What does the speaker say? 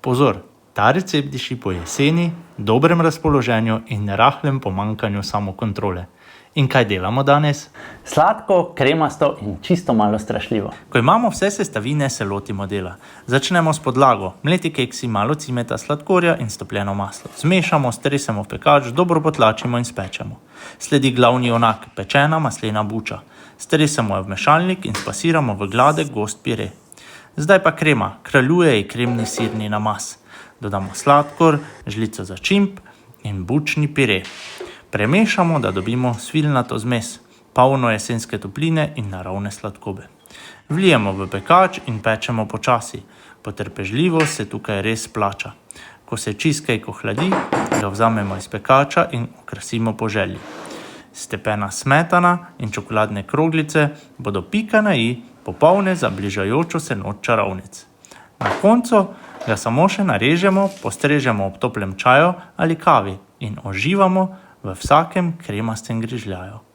Pozor, ta recept diši po jeseni, dobrem razpoloženju in rahlem pomanjkanju samokontrole. In kaj delamo danes? Sladko, kremasto in čisto malo strašljivo. Ko imamo vse sestavine, se lotimo dela. Začnemo s podlago, mleti keksi, malo cimeta, sladkorja in stopljeno maslo. Zmešamo, stresemo v pekač, dobro potlačimo in spečemo. Sledi glavni junak, pečena maslena buča. Stresemo jo v mešalnik in spasiramo v gladek gost pire. Zdaj pa krema, kraljuje ji kremni sirni namaz. Dodamo sladkor, žlico začimb in bučni pire. Premešamo, da dobimo svilnato zmes, polno jesenske topline in naravne sladkobe. Vlijemo v pekač in pečemo počasi. Potrpežljivost se tukaj res splača. Ko se cheesecake ohladi, ga vzamemo iz pekača in okrasimo po želji. Stepena smetana in čokoladne kroglice bodo pika na i popolne za bližajočo se noč čarovnic. Na koncu ga samo še narežemo, postrežemo ob toplem čaju ali kavi in uživamo v vsakem kremastem grižljaju.